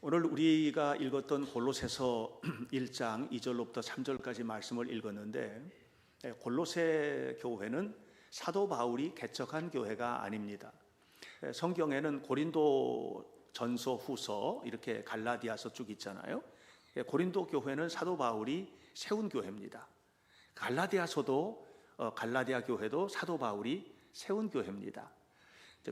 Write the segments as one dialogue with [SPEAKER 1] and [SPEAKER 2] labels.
[SPEAKER 1] 오늘 우리가 읽었던 골로새서 1장 2절로부터 3절까지 말씀을 읽었는데, 골로새 교회는 사도 바울이 개척한 교회가 아닙니다. 성경에는 고린도 전서, 후서, 이렇게 갈라디아서 쭉 있잖아요. 고린도 교회는 사도 바울이 세운 교회입니다. 갈라디아 교회도 사도 바울이 세운 교회입니다.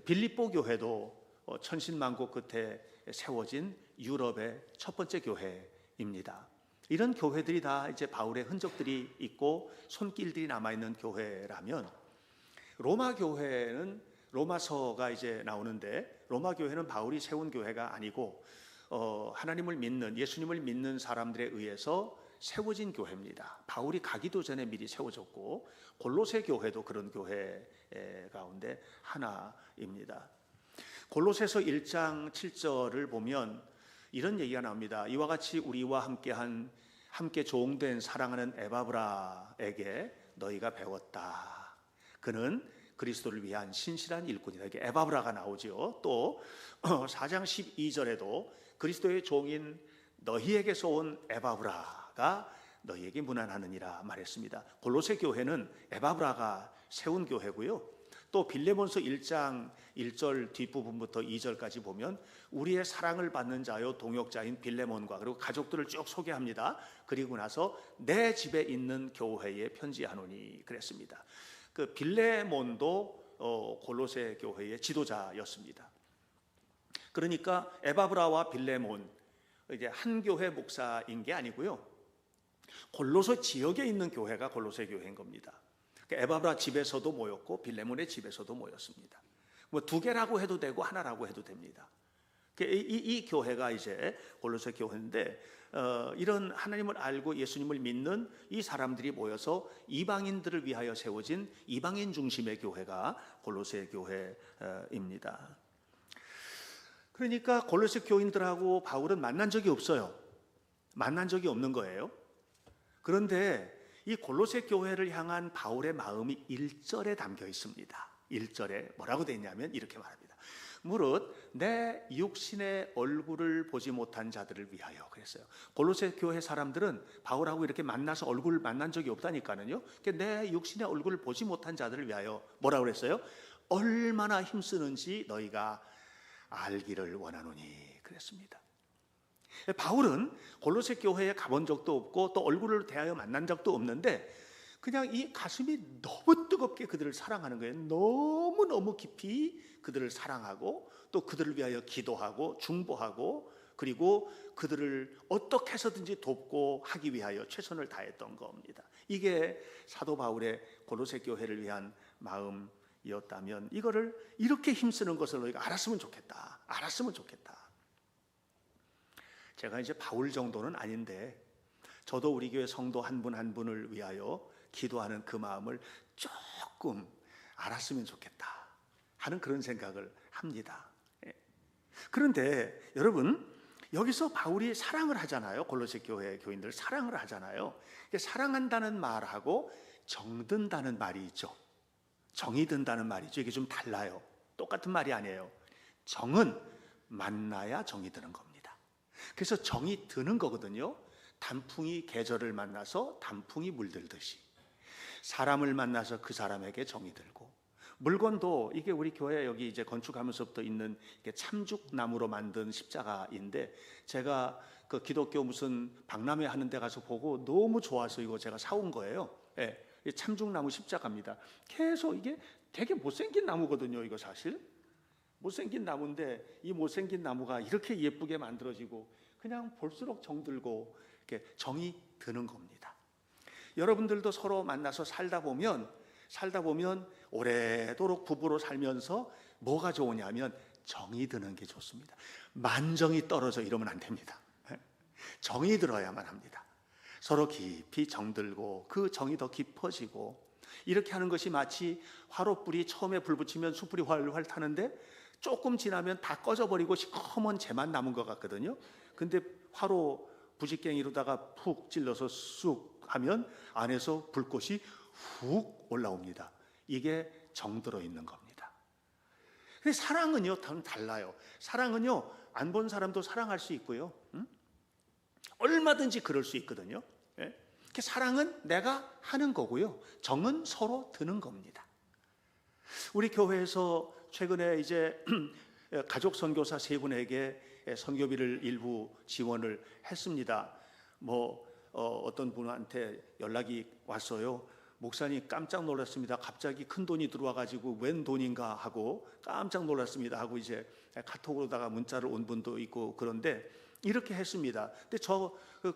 [SPEAKER 1] 빌립보 교회도 천신만고 끝에 세워진 유럽의 첫 번째 교회입니다. 이런 교회들이 다 이제 바울의 흔적들이 있고 손길들이 남아있는 교회라면, 로마 교회는 로마서가 이제 나오는데, 로마 교회는 바울이 세운 교회가 아니고 하나님을 믿는, 예수님을 믿는 사람들에 의해서 세워진 교회입니다. 바울이 가기도 전에 미리 세워졌고, 골로새 교회도 그런 교회 가운데 하나입니다. 골로새서 1장 7절을 보면 이런 얘기가 나옵니다. 이와 같이 우리와 함께 종된 사랑하는 에바브라에게 너희가 배웠다. 그는 그리스도를 위한 신실한 일꾼이다. 이게 에바브라가 나오죠. 또 4장 12절에도 그리스도의 종인 너희에게서 온 에바브라가 너희에게 문안하느니라 말했습니다. 골로새 교회는 에바브라가 세운 교회고요. 또 빌레몬서 1장 1절 뒷부분부터 2절까지 보면 우리의 사랑을 받는 자요 동역자인 빌레몬과 그리고 가족들을 쭉 소개합니다. 그리고 나서 내 집에 있는 교회에 편지하노니 그랬습니다. 그 빌레몬도 골로새 교회의 지도자였습니다. 그러니까 에바브라와 빌레몬, 이제 한 교회 목사인 게 아니고요, 골로새 지역에 있는 교회가 골로새 교회인 겁니다. 에바브라 집에서도 모였고 빌레몬의 집에서도 모였습니다. 뭐 두 개라고 해도 되고 하나라고 해도 됩니다. 이 교회가 이제 골로새 교회인데, 이런 하나님을 알고 예수님을 믿는 이 사람들이 모여서 이방인들을 위하여 세워진 이방인 중심의 교회가 골로새 교회입니다. 그러니까 골로새 교인들하고 바울은 만난 적이 없어요. 만난 적이 없는 거예요. 그런데 이 골로새 교회를 향한 바울의 마음이 1절에 담겨 있습니다. 1절에 뭐라고 되어 있냐면 이렇게 말합니다. 무릇 내 육신의 얼굴을 보지 못한 자들을 위하여. 그랬어요. 골로새 교회 사람들은 바울하고 이렇게 만나서 얼굴을 만난 적이 없다니까요. 내 육신의 얼굴을 보지 못한 자들을 위하여 뭐라고 그랬어요? 얼마나 힘쓰는지 너희가 알기를 원하노니 그랬습니다. 바울은 골로새 교회에 가본 적도 없고 또 얼굴을 대하여 만난 적도 없는데, 그냥 이 가슴이 너무 뜨겁게 그들을 사랑하는 거예요. 너무너무 깊이 그들을 사랑하고 또 그들을 위하여 기도하고 중보하고, 그리고 그들을 어떻게 해서든지 돕고 하기 위하여 최선을 다했던 겁니다. 이게 사도 바울의 골로새 교회를 위한 마음이었다면, 이거를 이렇게 힘쓰는 것을 너희가 알았으면 좋겠다. 알았으면 좋겠다. 제가 이제 바울 정도는 아닌데, 저도 우리 교회 성도 한 분 한 분을 위하여 기도하는 그 마음을 조금 알았으면 좋겠다 하는 그런 생각을 합니다. 그런데 여러분, 여기서 바울이 사랑을 하잖아요. 골로새 교회 교인들 사랑을 하잖아요. 사랑한다는 말하고 정든다는 말이 있죠. 정이 든다는 말이죠. 이게 좀 달라요. 똑같은 말이 아니에요. 정은 만나야 정이 드는 겁니다. 그래서 정이 드는 거거든요. 단풍이 계절을 만나서 단풍이 물들듯이 사람을 만나서 그 사람에게 정이 들고, 물건도 이게 우리 교회 여기 이제 건축하면서부터 있는 참죽나무로 만든 십자가인데, 제가 그 기독교 무슨 박람회 하는 데 가서 보고 너무 좋아서 이거 제가 사온 거예요. 예, 참죽나무 십자가입니다. 계속 이게 되게 못생긴 나무거든요. 이거 사실 못생긴 나무인데, 이 못생긴 나무가 이렇게 예쁘게 만들어지고 그냥 볼수록 정들고 이렇게 정이 드는 겁니다. 여러분들도 서로 만나서 살다 보면 오래도록 부부로 살면서 뭐가 좋으냐면 정이 드는 게 좋습니다. 만정이 떨어져 이러면 안 됩니다. 정이 들어야만 합니다. 서로 깊이 정들고 그 정이 더 깊어지고, 이렇게 하는 것이 마치 화롯불이 처음에 불 붙이면 숯불이 활활 타는데 조금 지나면 다 꺼져버리고 시커먼 재만 남은 것 같거든요. 근데 화로 부직갱이로다가 푹 찔러서 쑥 하면 안에서 불꽃이 훅 올라옵니다. 이게 정들어 있는 겁니다. 근데 사랑은요, 달라요. 사랑은요, 안 본 사람도 사랑할 수 있고요. 얼마든지 그럴 수 있거든요. 예? 사랑은 내가 하는 거고요. 정은 서로 드는 겁니다. 우리 교회에서 최근에 이제 가족 선교사 3분에게 선교비를 일부 지원을 했습니다. 어떤 분한테 연락이 왔어요. 목사님 깜짝 놀랐습니다. 갑자기 큰 돈이 들어와 가지고 웬 돈인가 하고 깜짝 놀랐습니다 하고 이제 카톡으로다가 문자를 온 분도 있고, 그런데 이렇게 했습니다. 근데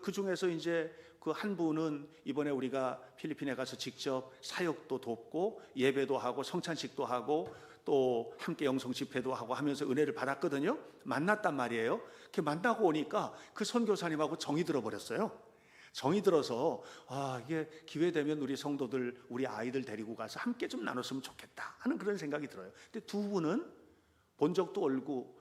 [SPEAKER 1] 그 중에서 이제 그 한 분은 이번에 우리가 필리핀에 가서 직접 사역도 돕고 예배도 하고 성찬식도 하고 또 함께 영성 집회도 하고 하면서 은혜를 받았거든요. 만났단 말이에요. 이렇게 만나고 오니까 그 선교사님하고 정이 들어버렸어요. 정이 들어서 이게 기회 되면 우리 성도들, 우리 아이들 데리고 가서 함께 좀 나눴으면 좋겠다 하는 그런 생각이 들어요. 근데 두 분은 본 적도 없고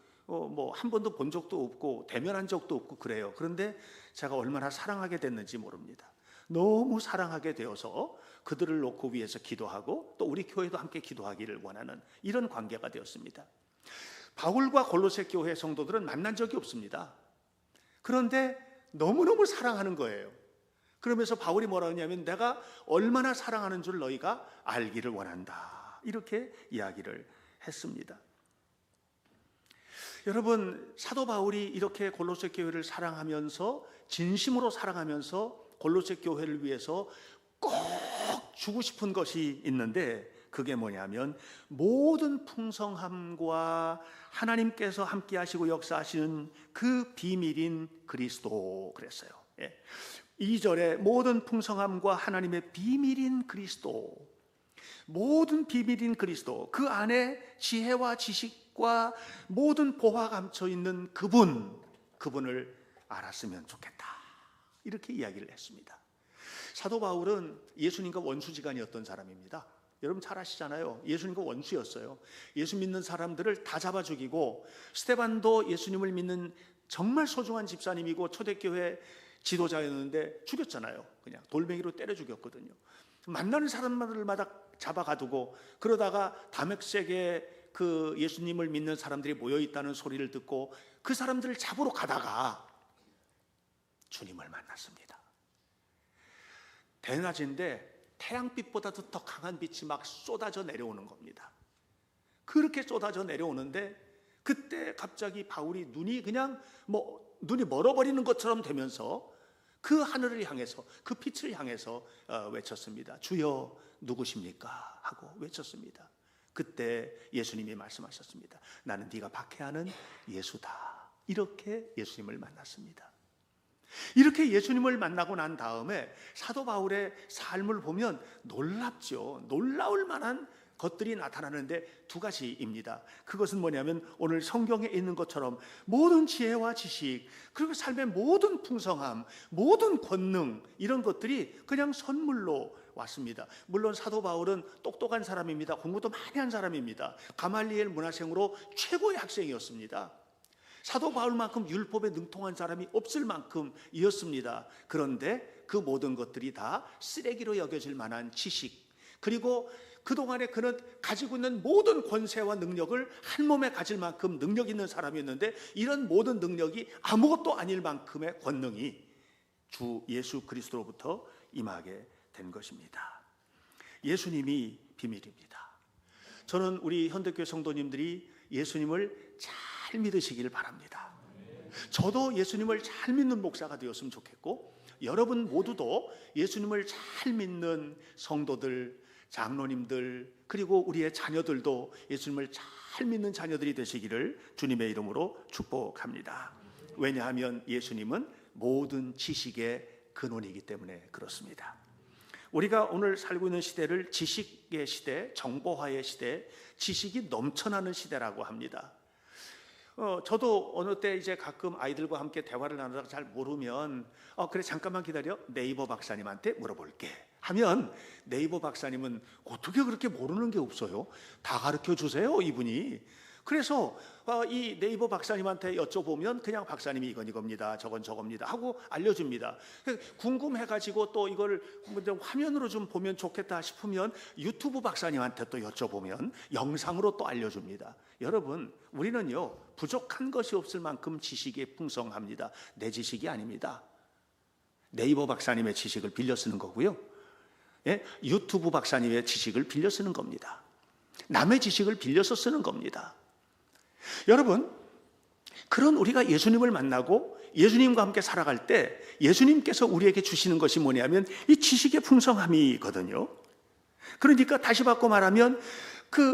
[SPEAKER 1] 한 번도 본 적도 없고 대면한 적도 없고 그래요. 그런데 제가 얼마나 사랑하게 됐는지 모릅니다. 너무 사랑하게 되어서 그들을 놓고 위해서 기도하고 또 우리 교회도 함께 기도하기를 원하는 이런 관계가 되었습니다. 바울과 골로새 교회 성도들은 만난 적이 없습니다. 그런데 너무너무 사랑하는 거예요. 그러면서 바울이 뭐라 하냐면 내가 얼마나 사랑하는 줄 너희가 알기를 원한다, 이렇게 이야기를 했습니다. 여러분, 사도 바울이 이렇게 골로새 교회를 사랑하면서, 진심으로 사랑하면서 골로새 교회를 위해서 꼭 주고 싶은 것이 있는데 그게 뭐냐면 모든 풍성함과 하나님께서 함께 하시고 역사하시는 그 비밀인 그리스도 그랬어요. 2절에 모든 풍성함과 하나님의 비밀인 그리스도, 모든 비밀인 그리스도, 그 안에 지혜와 지식과 모든 보화가 감춰 있는 그분을 알았으면 좋겠다, 이렇게 이야기를 했습니다. 사도 바울은 예수님과 원수지간이었던 사람입니다. 여러분 잘 아시잖아요. 예수님과 원수였어요. 예수 믿는 사람들을 다 잡아 죽이고, 스데반도 예수님을 믿는 정말 소중한 집사님이고 초대교회 지도자였는데 죽였잖아요. 그냥 돌멩이로 때려 죽였거든요. 만나는 사람들마다 잡아 가두고, 그러다가 다메섹에 그 예수님을 믿는 사람들이 모여 있다는 소리를 듣고 그 사람들을 잡으러 가다가 주님을 만났습니다. 대낮인데 태양빛보다도 더 강한 빛이 막 쏟아져 내려오는 겁니다. 그렇게 쏟아져 내려오는데 그때 갑자기 바울이 눈이 멀어버리는 것처럼 되면서 그 하늘을 향해서, 그 빛을 향해서 외쳤습니다. 주여 누구십니까? 하고 외쳤습니다. 그때 예수님이 말씀하셨습니다. 나는 네가 박해하는 예수다. 이렇게 예수님을 만났습니다. 이렇게 예수님을 만나고 난 다음에 사도 바울의 삶을 보면 놀랍죠. 놀라울 만한 것들이 나타나는데 두 가지입니다. 그것은 뭐냐면 오늘 성경에 있는 것처럼 모든 지혜와 지식, 그리고 삶의 모든 풍성함, 모든 권능, 이런 것들이 그냥 선물로 왔습니다. 물론 사도 바울은 똑똑한 사람입니다. 공부도 많이 한 사람입니다. 가말리엘 문화생으로 최고의 학생이었습니다. 사도 바울만큼 율법에 능통한 사람이 없을 만큼이었습니다. 그런데 그 모든 것들이 다 쓰레기로 여겨질 만한 지식, 그리고 그동안에 그는 가지고 있는 모든 권세와 능력을 한 몸에 가질 만큼 능력 있는 사람이었는데, 이런 모든 능력이 아무것도 아닐 만큼의 권능이 주 예수 그리스도로부터 임하게 된 것입니다. 예수님이 비밀입니다. 저는 우리 현대교회 성도님들이 예수님을 잘 믿으시기를 바랍니다. 저도 예수님을 잘 믿는 목사가 되었으면 좋겠고, 여러분 모두도 예수님을 잘 믿는 성도들, 장로님들, 그리고 우리의 자녀들도 예수님을 잘 믿는 자녀들이 되시기를 주님의 이름으로 축복합니다. 왜냐하면 예수님은 모든 지식의 근원이기 때문에 그렇습니다. 우리가 오늘 살고 있는 시대를 지식의 시대, 정보화의 시대, 지식이 넘쳐나는 시대라고 합니다. 저도 어느 때 이제 가끔 아이들과 함께 대화를 나누다가 잘 모르면 그래 잠깐만 기다려, 네이버 박사님한테 물어볼게 하면, 네이버 박사님은 어떻게 그렇게 모르는 게 없어요? 다 가르쳐 주세요, 이분이. 그래서 이 네이버 박사님한테 여쭤보면 그냥 박사님이 이건 이겁니다, 저건 저겁니다 하고 알려줍니다. 궁금해가지고 또 이걸 화면으로 좀 보면 좋겠다 싶으면 유튜브 박사님한테 또 여쭤보면 영상으로 또 알려줍니다. 여러분, 우리는요 부족한 것이 없을 만큼 지식이 풍성합니다. 내 지식이 아닙니다. 네이버 박사님의 지식을 빌려 쓰는 거고요, 유튜브 박사님의 지식을 빌려 쓰는 겁니다. 남의 지식을 빌려서 쓰는 겁니다. 여러분, 그런 우리가 예수님을 만나고 예수님과 함께 살아갈 때 예수님께서 우리에게 주시는 것이 뭐냐면 이 지식의 풍성함이거든요. 그러니까 다시 바꿔 말하면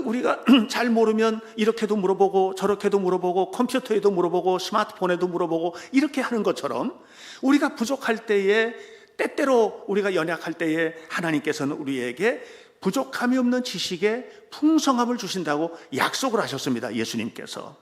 [SPEAKER 1] 우리가 잘 모르면 이렇게도 물어보고 저렇게도 물어보고 컴퓨터에도 물어보고 스마트폰에도 물어보고 이렇게 하는 것처럼 우리가 부족할 때에, 때때로 우리가 연약할 때에 하나님께서는 우리에게 부족함이 없는 지식의 풍성함을 주신다고 약속을 하셨습니다. 예수님께서.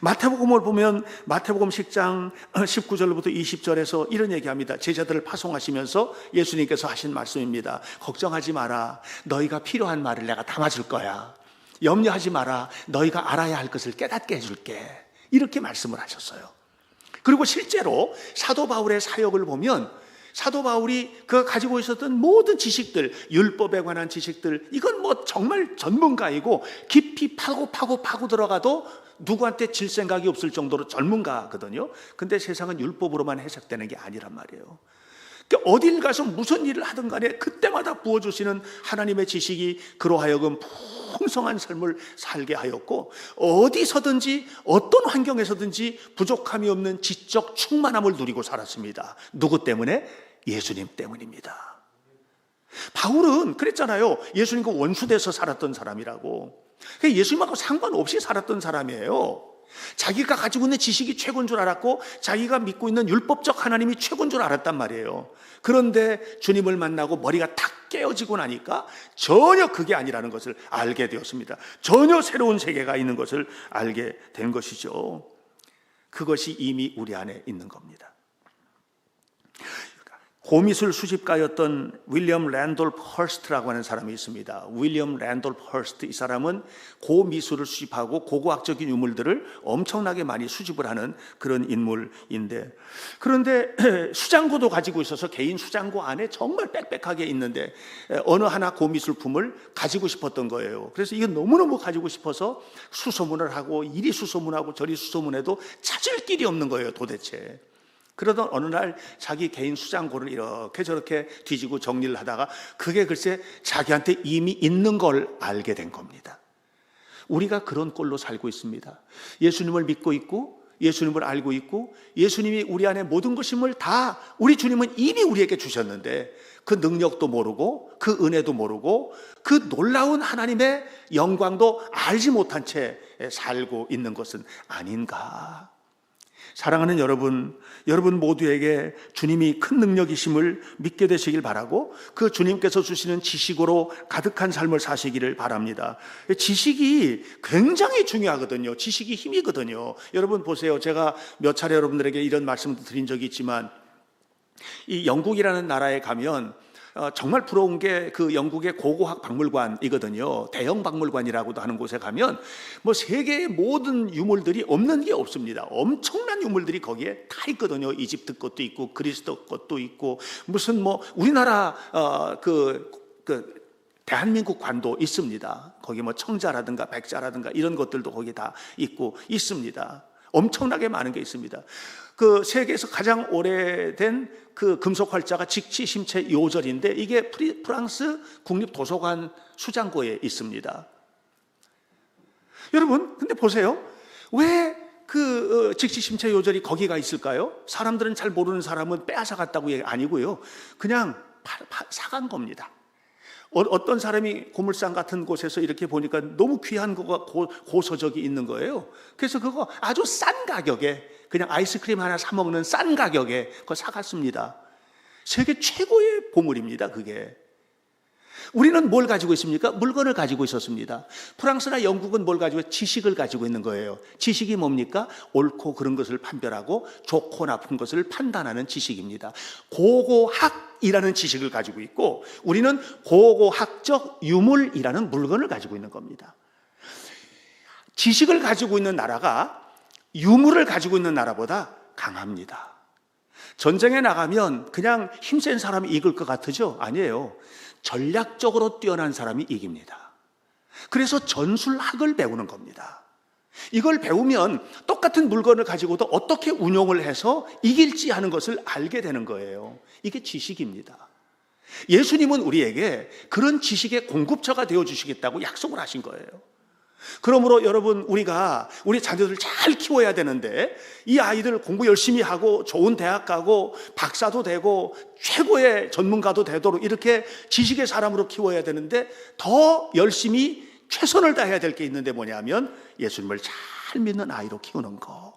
[SPEAKER 1] 마태복음을 보면 마태복음 10장 19절부터 20절에서 이런 얘기합니다. 제자들을 파송하시면서 예수님께서 하신 말씀입니다. 걱정하지 마라. 너희가 필요한 말을 내가 담아줄 거야. 염려하지 마라. 너희가 알아야 할 것을 깨닫게 해줄게. 이렇게 말씀을 하셨어요. 그리고 실제로 사도 바울의 사역을 보면 사도 바울이 그가 가지고 있었던 모든 지식들, 율법에 관한 지식들, 이건 뭐 정말 전문가이고 깊이 파고 들어가도 누구한테 질 생각이 없을 정도로 전문가거든요. 근데 세상은 율법으로만 해석되는 게 아니란 말이에요. 그러니까 어딜 가서 무슨 일을 하든 간에 그때마다 부어주시는 하나님의 지식이 그로 하여금 풍성한 삶을 살게 하였고, 어디서든지 어떤 환경에서든지 부족함이 없는 지적 충만함을 누리고 살았습니다. 누구 때문에? 예수님 때문입니다. 바울은 그랬잖아요. 예수님과 원수돼서 살았던 사람이라고. 예수님하고 상관없이 살았던 사람이에요. 자기가 가지고 있는 지식이 최고인 줄 알았고 자기가 믿고 있는 율법적 하나님이 최고인 줄 알았단 말이에요. 그런데 주님을 만나고 머리가 탁 깨어지고 나니까 전혀 그게 아니라는 것을 알게 되었습니다. 전혀 새로운 세계가 있는 것을 알게 된 것이죠. 그것이 이미 우리 안에 있는 겁니다. 고미술 수집가였던 윌리엄 랜돌프 허스트라고 하는 사람이 있습니다. 윌리엄 랜돌프 허스트, 이 사람은 고미술을 수집하고 고고학적인 유물들을 엄청나게 많이 수집을 하는 그런 인물인데, 그런데 수장고도 가지고 있어서 개인 수장고 안에 정말 빽빽하게 있는데 어느 하나 고미술품을 가지고 싶었던 거예요. 그래서 이건 너무너무 가지고 싶어서 수소문을 하고 이리 수소문하고 저리 수소문해도 찾을 길이 없는 거예요, 도대체. 그러던 어느 날 자기 개인 수장고를 이렇게 저렇게 뒤지고 정리를 하다가 그게 글쎄 자기한테 이미 있는 걸 알게 된 겁니다. 우리가 그런 꼴로 살고 있습니다. 예수님을 믿고 있고 예수님을 알고 있고 예수님이 우리 안에 모든 것임을 다 우리 주님은 이미 우리에게 주셨는데 그 능력도 모르고 그 은혜도 모르고 그 놀라운 하나님의 영광도 알지 못한 채 살고 있는 것은 아닌가. 사랑하는 여러분 모두에게 주님이 큰 능력이심을 믿게 되시길 바라고 그 주님께서 주시는 지식으로 가득한 삶을 사시기를 바랍니다. 지식이 굉장히 중요하거든요. 지식이 힘이거든요. 여러분 보세요. 제가 몇 차례 여러분들에게 이런 말씀도 드린 적이 있지만 이 영국이라는 나라에 가면 정말 부러운 게 그 영국의 고고학 박물관이거든요. 대형 박물관이라고도 하는 곳에 가면 뭐 세계의 모든 유물들이 없는 게 없습니다. 엄청난 유물들이 거기에 다 있거든요. 이집트 것도 있고 그리스 것도 있고 무슨 뭐 우리나라 대한민국 관도 있습니다. 거기 뭐 청자라든가 백자라든가 이런 것들도 거기 다 있고 있습니다. 엄청나게 많은 게 있습니다. 그 세계에서 가장 오래된 그 금속 활자가 직치심체 요절인데 이게 프랑스 국립도서관 수장고에 있습니다. 여러분, 근데 보세요. 왜 그 직치심체 요절이 거기가 있을까요? 사람들은 잘 모르는 사람은 빼앗아 갔다고 얘기 아니고요. 그냥 사간 겁니다. 어떤 사람이 고물상 같은 곳에서 이렇게 보니까 너무 귀한 거가 고서적이 있는 거예요. 그래서 그거 아주 싼 가격에 그냥 아이스크림 하나 사 먹는 싼 가격에 그거 사갔습니다. 세계 최고의 보물입니다, 그게. 우리는 뭘 가지고 있습니까? 물건을 가지고 있었습니다. 프랑스나 영국은 뭘 가지고 지식을 가지고 있는 거예요. 지식이 뭡니까? 옳고 그른 것을 판별하고 좋고 나쁜 것을 판단하는 지식입니다. 고고학이라는 지식을 가지고 있고 우리는 고고학적 유물이라는 물건을 가지고 있는 겁니다. 지식을 가지고 있는 나라가 유물을 가지고 있는 나라보다 강합니다. 전쟁에 나가면 그냥 힘센 사람이 이길 것 같으죠? 아니에요. 전략적으로 뛰어난 사람이 이깁니다. 그래서 전술학을 배우는 겁니다. 이걸 배우면 똑같은 물건을 가지고도 어떻게 운용을 해서 이길지 하는 것을 알게 되는 거예요. 이게 지식입니다. 예수님은 우리에게 그런 지식의 공급처가 되어주시겠다고 약속을 하신 거예요. 그러므로 여러분, 우리가 우리 자녀들 잘 키워야 되는데, 이 아이들 공부 열심히 하고 좋은 대학 가고 박사도 되고 최고의 전문가도 되도록 이렇게 지식의 사람으로 키워야 되는데, 더 열심히 최선을 다해야 될 게 있는데 뭐냐면 예수님을 잘 믿는 아이로 키우는 거.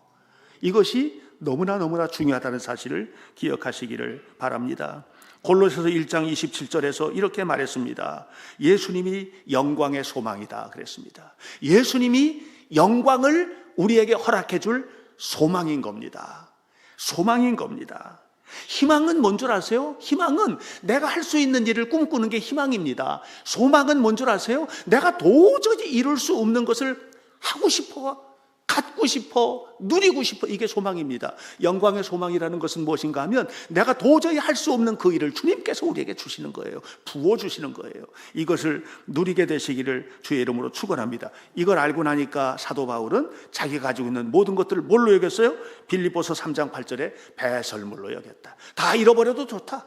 [SPEAKER 1] 이것이 너무나 중요하다는 사실을 기억하시기를 바랍니다. 골로새서 1장 27절에서 이렇게 말했습니다. 예수님이 영광의 소망이다 그랬습니다. 예수님이 영광을 우리에게 허락해 줄 소망인 겁니다. 소망인 겁니다. 희망은 뭔 줄 아세요? 희망은 내가 할 수 있는 일을 꿈꾸는 게 희망입니다. 소망은 뭔 줄 아세요? 내가 도저히 이룰 수 없는 것을 하고 싶어, 갖고 싶어, 누리고 싶어. 이게 소망입니다. 영광의 소망이라는 것은 무엇인가 하면 내가 도저히 할 수 없는 그 일을 주님께서 우리에게 주시는 거예요. 부어주시는 거예요. 이것을 누리게 되시기를 주의 이름으로 축원합니다. 이걸 알고 나니까 사도 바울은 자기가 가지고 있는 모든 것들을 뭘로 여겼어요? 빌립보서 3장 8절에 배설물로 여겼다. 다 잃어버려도 좋다.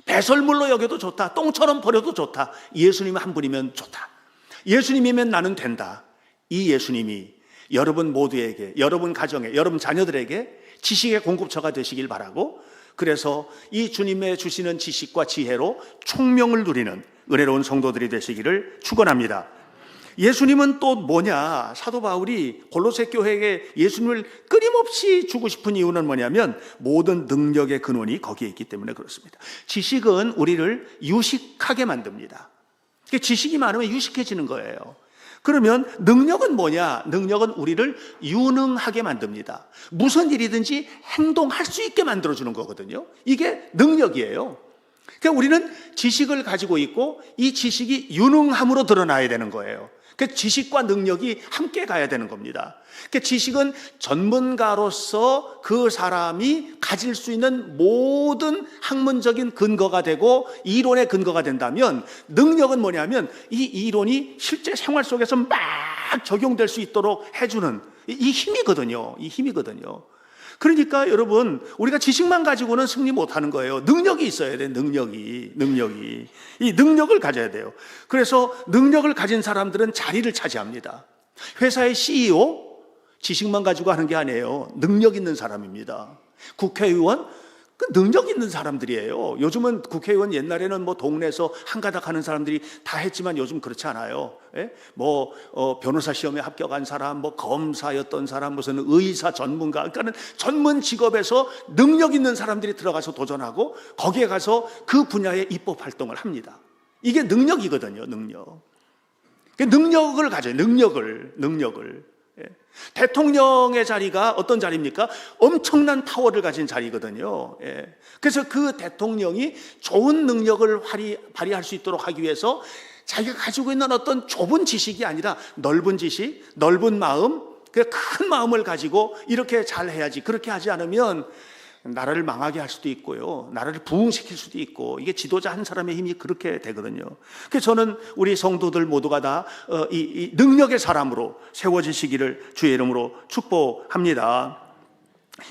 [SPEAKER 1] 배설물로 여겨도 좋다. 똥처럼 버려도 좋다. 예수님 한 분이면 좋다. 예수님이면 나는 된다. 이 예수님이 여러분 모두에게, 여러분 가정에, 여러분 자녀들에게 지식의 공급처가 되시길 바라고, 그래서 이 주님의 주시는 지식과 지혜로 총명을 누리는 은혜로운 성도들이 되시기를 축원합니다. 예수님은 또 뭐냐? 사도 바울이 골로새 교회에게 예수님을 끊임없이 주고 싶은 이유는 뭐냐면 모든 능력의 근원이 거기에 있기 때문에 그렇습니다. 지식은 우리를 유식하게 만듭니다. 지식이 많으면 유식해지는 거예요. 그러면 능력은 뭐냐? 능력은 우리를 유능하게 만듭니다. 무슨 일이든지 행동할 수 있게 만들어주는 거거든요. 이게 능력이에요. 그러니까 우리는 지식을 가지고 있고 이 지식이 유능함으로 드러나야 되는 거예요. 그 지식과 능력이 함께 가야 되는 겁니다. 그 지식은 전문가로서 그 사람이 가질 수 있는 모든 학문적인 근거가 되고 이론의 근거가 된다면, 능력은 뭐냐면 이 이론이 실제 생활 속에서 막 적용될 수 있도록 해주는 이 힘이거든요. 이 힘이거든요. 그러니까 여러분, 우리가 지식만 가지고는 승리 못하는 거예요. 능력이 있어야 돼. 능력이 이 능력을 가져야 돼요. 그래서 능력을 가진 사람들은 자리를 차지합니다. 회사의 CEO, 지식만 가지고 하는 게 아니에요. 능력 있는 사람입니다. 국회의원, 그 능력 있는 사람들이에요. 요즘은 국회의원, 옛날에는 뭐 동네에서 한가닥 하는 사람들이 다 했지만 요즘 그렇지 않아요. 예? 변호사 시험에 합격한 사람, 검사였던 사람, 무슨 의사 전문가, 그러니까는 전문 직업에서 능력 있는 사람들이 들어가서 도전하고 거기에 가서 그 분야의 입법 활동을 합니다. 이게 능력이거든요. 능력을 가져요. 능력을. 예. 대통령의 자리가 어떤 자리입니까? 엄청난 파워를 가진 자리거든요. 예. 그래서 그 대통령이 좋은 능력을 발휘할 수 있도록 하기 위해서 자기가 가지고 있는 어떤 좁은 지식이 아니라 넓은 지식, 넓은 마음, 큰 마음을 가지고 이렇게 잘 해야지. 그렇게 하지 않으면 나라를 망하게 할 수도 있고요, 나라를 부흥시킬 수도 있고, 이게 지도자 한 사람의 힘이 그렇게 되거든요. 그래서 저는 우리 성도들 모두가 다 이 능력의 사람으로 세워지시기를 주의 이름으로 축복합니다.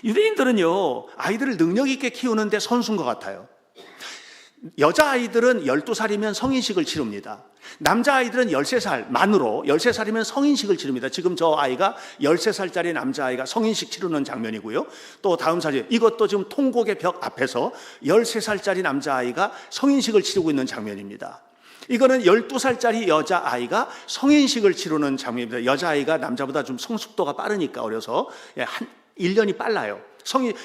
[SPEAKER 1] 유대인들은요, 아이들을 능력 있게 키우는데 선수인 것 같아요. 여자아이들은 12살이면 성인식을 치릅니다. 남자아이들은 13살 만으로 13살이면 성인식을 치릅니다. 지금 저 아이가 13살짜리 남자아이가 성인식 치르는 장면이고요. 또 다음 사진, 이것도 지금 통곡의 벽 앞에서 13살짜리 남자아이가 성인식을 치르고 있는 장면입니다. 이거는 12살짜리 여자아이가 성인식을 치르는 장면입니다. 여자아이가 남자보다 좀 성숙도가 빠르니까, 어려서 한 1년이 빨라요.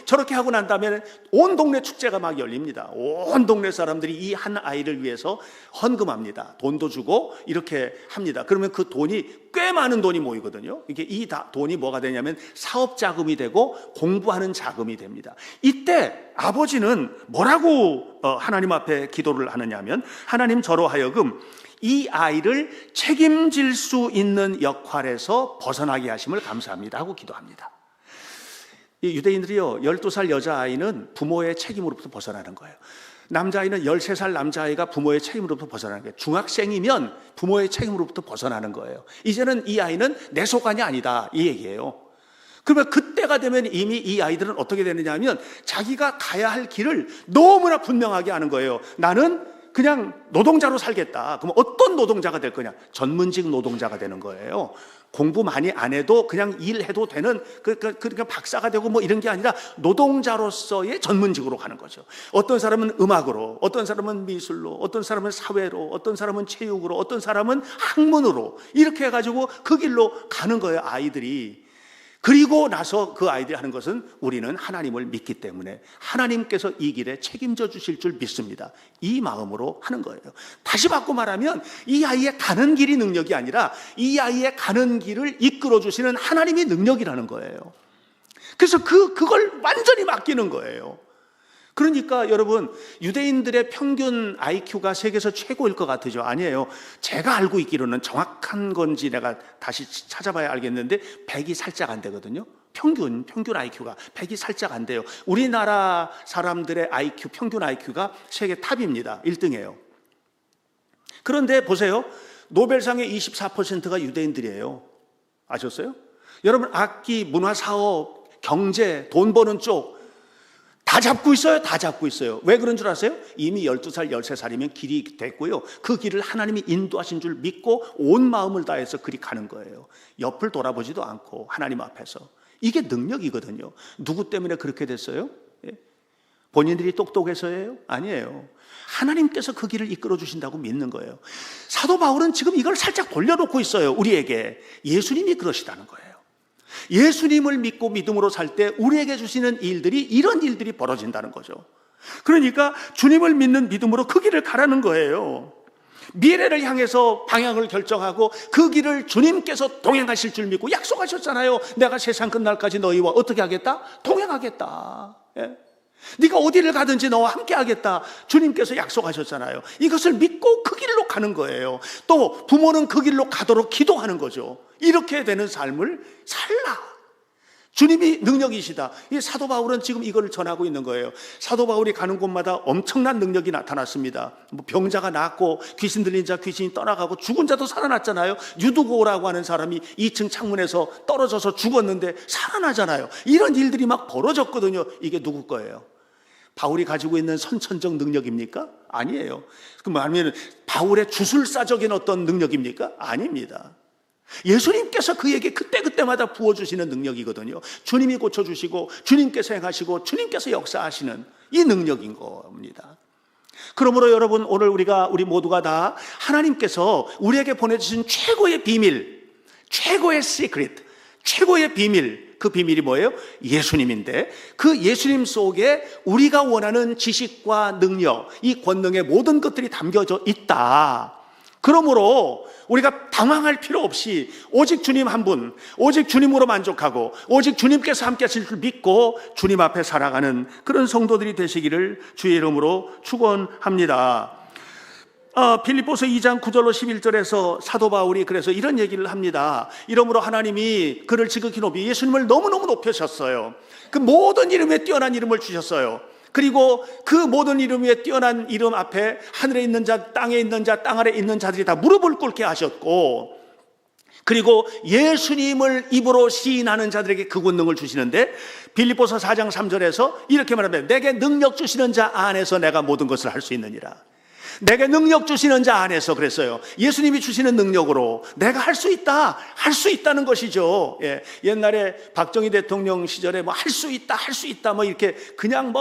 [SPEAKER 1] 저렇게 하고 난 다음에 온 동네 축제가 막 열립니다. 온 동네 사람들이 이 한 아이를 위해서 헌금합니다. 돈도 주고 이렇게 합니다. 그러면 그 돈이 꽤 많은 돈이 모이거든요. 이게 이 돈이 뭐가 되냐면 사업 자금이 되고 공부하는 자금이 됩니다. 이때 아버지는 뭐라고 하나님 앞에 기도를 하느냐 하면, 하나님, 저로 하여금 이 아이를 책임질 수 있는 역할에서 벗어나게 하심을 감사합니다 하고 기도합니다. 이 유대인들이요, 12살 여자아이는 부모의 책임으로부터 벗어나는 거예요. 남자아이는 13살 남자아이가 부모의 책임으로부터 벗어나는 거예요. 중학생이면 부모의 책임으로부터 벗어나는 거예요. 이제는 이 아이는 내 소관이 아니다, 이 얘기예요. 그러면 그때가 되면 이미 이 아이들은 어떻게 되느냐 하면 자기가 가야 할 길을 너무나 분명하게 하는 거예요. 나는 그냥 노동자로 살겠다. 그럼 어떤 노동자가 될 거냐? 전문직 노동자가 되는 거예요. 공부 많이 안 해도 그냥 일해도 되는 그러니까 박사가 되고 뭐 이런 게 아니라 노동자로서의 전문직으로 가는 거죠. 어떤 사람은 음악으로, 어떤 사람은 미술로, 어떤 사람은 사회로, 어떤 사람은 체육으로, 어떤 사람은 학문으로 이렇게 해가지고 그 길로 가는 거예요, 아이들이. 그리고 나서 그 아이들이 하는 것은 우리는 하나님을 믿기 때문에 하나님께서 이 길에 책임져 주실 줄 믿습니다. 이 마음으로 하는 거예요. 다시 바꿔 말하면 이 아이의 가는 길이 능력이 아니라 이 아이의 가는 길을 이끌어 주시는 하나님이 능력이라는 거예요. 그래서 그걸 완전히 맡기는 거예요. 그러니까 여러분, 유대인들의 평균 IQ가 세계에서 최고일 것 같으죠? 아니에요. 제가 알고 있기로는 정확한 건지 내가 다시 찾아봐야 알겠는데 100이 살짝 안 되거든요. 평균 IQ가 100이 살짝 안 돼요. 우리나라 사람들의 IQ, 평균 IQ가 세계 탑입니다. 1등이에요. 그런데 보세요. 노벨상의 24%가 유대인들이에요. 아셨어요? 여러분, 악기, 문화사업, 경제, 돈 버는 쪽 다 잡고 있어요. 다 잡고 있어요. 왜 그런 줄 아세요? 이미 12살, 13살이면 길이 됐고요. 그 길을 하나님이 인도하신 줄 믿고 온 마음을 다해서 그리 가는 거예요. 옆을 돌아보지도 않고 하나님 앞에서. 이게 능력이거든요. 누구 때문에 그렇게 됐어요? 본인들이 똑똑해서예요? 아니에요. 하나님께서 그 길을 이끌어 주신다고 믿는 거예요. 사도 바울은 지금 이걸 살짝 돌려놓고 있어요. 우리에게. 예수님이 그러시다는 거예요. 예수님을 믿고 믿음으로 살 때 우리에게 주시는 일들이 이런 일들이 벌어진다는 거죠. 그러니까 주님을 믿는 믿음으로 그 길을 가라는 거예요. 미래를 향해서 방향을 결정하고 그 길을 주님께서 동행하실 줄 믿고 약속하셨잖아요. 내가 세상 끝날까지 너희와 어떻게 하겠다? 동행하겠다. 예? 네가 어디를 가든지 너와 함께 하겠다. 주님께서 약속하셨잖아요. 이것을 믿고 그 길로 가는 거예요. 또 부모는 그 길로 가도록 기도하는 거죠. 이렇게 되는 삶을 살라. 주님이 능력이시다. 이 사도 바울은 지금 이걸 전하고 있는 거예요. 사도 바울이 가는 곳마다 엄청난 능력이 나타났습니다. 병자가 낫고 귀신 들린 자 귀신이 떠나가고 죽은 자도 살아났잖아요. 유두고라고 하는 사람이 2층 창문에서 떨어져서 죽었는데 살아나잖아요. 이런 일들이 막 벌어졌거든요. 이게 누구 거예요? 바울이 가지고 있는 선천적 능력입니까? 아니에요. 그럼 아니면 바울의 주술사적인 어떤 능력입니까? 아닙니다. 예수님께서 그에게 그때그때마다 부어주시는 능력이거든요. 주님이 고쳐주시고 주님께서 행하시고 주님께서 역사하시는 이 능력인 겁니다. 그러므로 여러분, 오늘 우리 모두가 다 하나님께서 우리에게 보내주신 최고의 비밀, 최고의 시크릿, 최고의 비밀, 그 비밀이 뭐예요? 예수님인데 그 예수님 속에 우리가 원하는 지식과 능력, 이 권능의 모든 것들이 담겨져 있다. 그러므로 우리가 당황할 필요 없이 오직 주님 한 분, 오직 주님으로 만족하고 오직 주님께서 함께 하실 줄 믿고 주님 앞에 살아가는 그런 성도들이 되시기를 주의 이름으로 축원합니다. 빌립보서 2장 9절로 11절에서 사도 바울이 그래서 이런 얘기를 합니다. 이러므로 하나님이 그를 지극히 높이 예수님을 너무너무 높여셨어요. 그 모든 이름에 뛰어난 이름을 주셨어요. 그리고 그 모든 이름 위에 뛰어난 이름 앞에 하늘에 있는 자, 땅에 있는 자, 땅 아래 있는 자들이 다 무릎을 꿇게 하셨고, 그리고 예수님을 입으로 시인하는 자들에게 그 권능을 주시는데 빌립보서 4장 3절에서 이렇게 말합니다. 내게 능력 주시는 자 안에서 내가 모든 것을 할 수 있느니라. 내게 능력 주시는 자 안에서 그랬어요. 예수님이 주시는 능력으로 내가 할 수 있다, 할 수 있다는 것이죠. 예. 옛날에 박정희 대통령 시절에 뭐 할 수 있다, 할 수 있다, 뭐 이렇게 그냥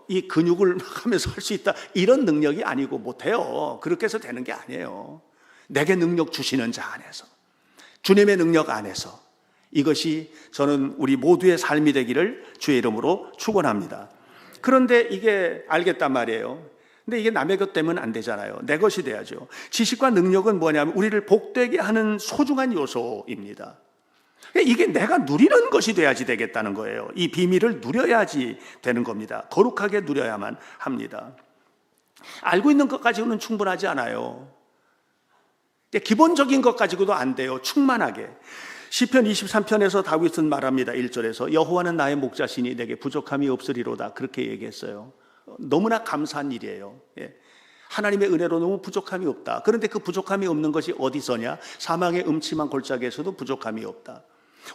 [SPEAKER 1] 이 근육을 하면서 할 수 있다, 이런 능력이 아니고 못해요. 그렇게 해서 되는 게 아니에요. 내게 능력 주시는 자 안에서, 주님의 능력 안에서, 이것이 저는 우리 모두의 삶이 되기를 주의 이름으로 축원합니다. 그런데 이게 알겠단 말이에요. 근데 이게 남의 것 되면 안 되잖아요. 내 것이 돼야죠. 지식과 능력은 뭐냐면 우리를 복되게 하는 소중한 요소입니다. 이게 내가 누리는 것이 돼야지 되겠다는 거예요. 이 비밀을 누려야지 되는 겁니다. 거룩하게 누려야만 합니다. 알고 있는 것 가지고는 충분하지 않아요. 기본적인 것 가지고도 안 돼요. 충만하게. 시편 23편에서 다윗은 말합니다. 1절에서 여호와는 나의 목자시니 내게 부족함이 없으리로다. 그렇게 얘기했어요. 너무나 감사한 일이에요. 하나님의 은혜로 너무 부족함이 없다. 그런데 그 부족함이 없는 것이 어디서냐? 사망의 음침한 골짜기에서도 부족함이 없다.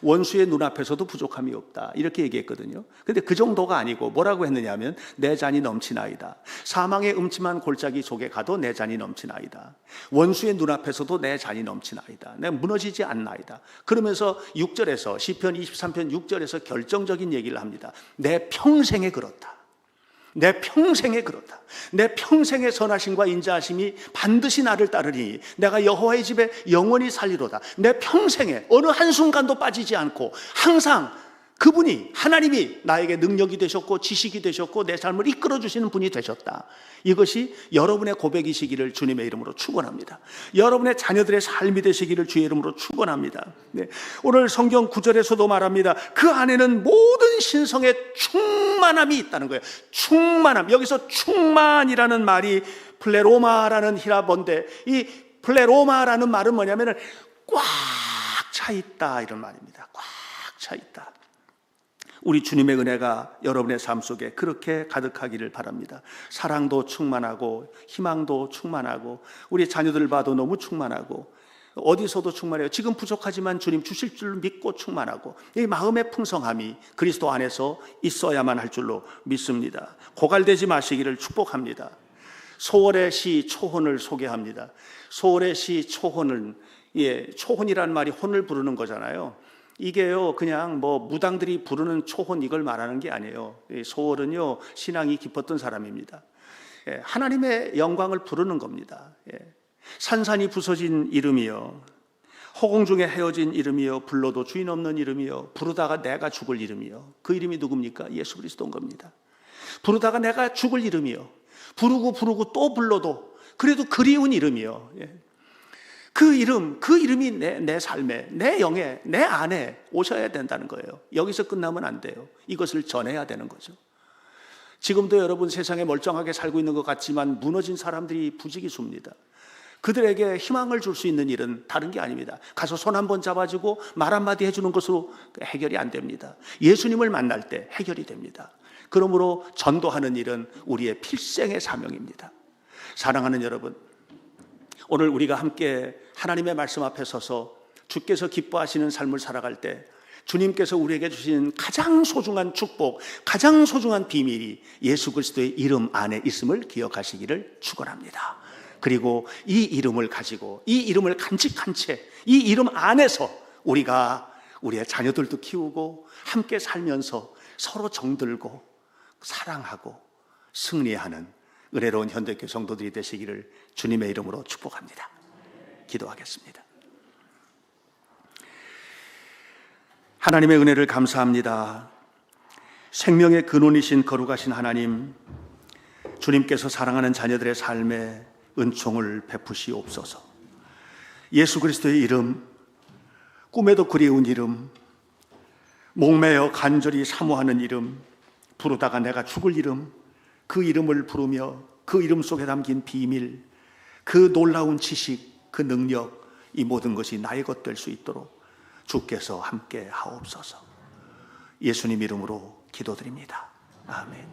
[SPEAKER 1] 원수의 눈앞에서도 부족함이 없다. 이렇게 얘기했거든요. 근데 그 정도가 아니고 뭐라고 했느냐 하면 내 잔이 넘치나이다. 사망의 음침한 골짜기 속에 가도 내 잔이 넘치나이다. 원수의 눈앞에서도 내 잔이 넘치나이다. 내가 무너지지 않나이다. 그러면서 6절에서 시편 23편 6절에서 결정적인 얘기를 합니다. 내 평생에 그렇다. 내 평생에 그렇다. 내 평생의 선하심과 인자하심이 반드시 나를 따르니 내가 여호와의 집에 영원히 살리로다. 내 평생에 어느 한순간도 빠지지 않고 항상 그분이, 하나님이 나에게 능력이 되셨고 지식이 되셨고 내 삶을 이끌어 주시는 분이 되셨다. 이것이 여러분의 고백이시기를 주님의 이름으로 축원합니다. 여러분의 자녀들의 삶이 되시기를 주의 이름으로 축원합니다. 오늘 성경 9절에서도 말합니다. 그 안에는 모든 신성의 충만함이 있다는 거예요. 충만함. 여기서 충만이라는 말이 플레로마라는 히라본데, 이 플레로마라는 말은 뭐냐면 꽉 차 있다 이런 말입니다. 꽉 차 있다. 우리 주님의 은혜가 여러분의 삶 속에 그렇게 가득하기를 바랍니다. 사랑도 충만하고 희망도 충만하고 우리 자녀들 봐도 너무 충만하고 어디서도 충만해요. 지금 부족하지만 주님 주실 줄 믿고 충만하고 이 마음의 풍성함이 그리스도 안에서 있어야만 할 줄로 믿습니다. 고갈되지 마시기를 축복합니다. 소월의 시 초혼을 소개합니다. 소월의 시 초혼은, 초혼이라는 말이 혼을 부르는 거잖아요. 이게요, 그냥 무당들이 부르는 초혼 이걸 말하는 게 아니에요. 소월은요, 신앙이 깊었던 사람입니다. 하나님의 영광을 부르는 겁니다. 산산이 부서진 이름이요, 허공 중에 헤어진 이름이요, 불러도 주인 없는 이름이요, 부르다가 내가 죽을 이름이요. 그 이름이 누굽니까? 예수 그리스도인 겁니다. 부르다가 내가 죽을 이름이요, 부르고 또 불러도 그래도 그리운 이름이요. 그 이름이 내 삶에, 내 영에, 내 안에 오셔야 된다는 거예요. 여기서 끝나면 안 돼요. 이것을 전해야 되는 거죠. 지금도 여러분 세상에 멀쩡하게 살고 있는 것 같지만 무너진 사람들이 부지기수입니다. 그들에게 희망을 줄 수 있는 일은 다른 게 아닙니다. 가서 손 한번 잡아주고 말 한마디 해주는 것으로 해결이 안 됩니다. 예수님을 만날 때 해결이 됩니다. 그러므로 전도하는 일은 우리의 필생의 사명입니다. 사랑하는 여러분, 오늘 우리가 함께 하나님의 말씀 앞에 서서 주께서 기뻐하시는 삶을 살아갈 때 주님께서 우리에게 주신 가장 소중한 축복, 가장 소중한 비밀이 예수 그리스도의 이름 안에 있음을 기억하시기를 축원합니다. 그리고 이 이름을 가지고, 이 이름을 간직한 채, 이 이름 안에서 우리가 우리의 자녀들도 키우고 함께 살면서 서로 정들고 사랑하고 승리하는 은혜로운 현대교회 성도들이 되시기를 주님의 이름으로 축복합니다. 기도하겠습니다. 하나님의 은혜를 감사합니다. 생명의 근원이신 거룩하신 하나님, 주님께서 사랑하는 자녀들의 삶에 은총을 베푸시옵소서. 예수 그리스도의 이름, 꿈에도 그리운 이름, 목매어 간절히 사모하는 이름, 부르다가 내가 죽을 이름, 그 이름을 부르며 그 이름 속에 담긴 비밀, 그 놀라운 지식, 그 능력, 이 모든 것이 나의 것 될 수 있도록 주께서 함께 하옵소서. 예수님 이름으로 기도드립니다. 아멘.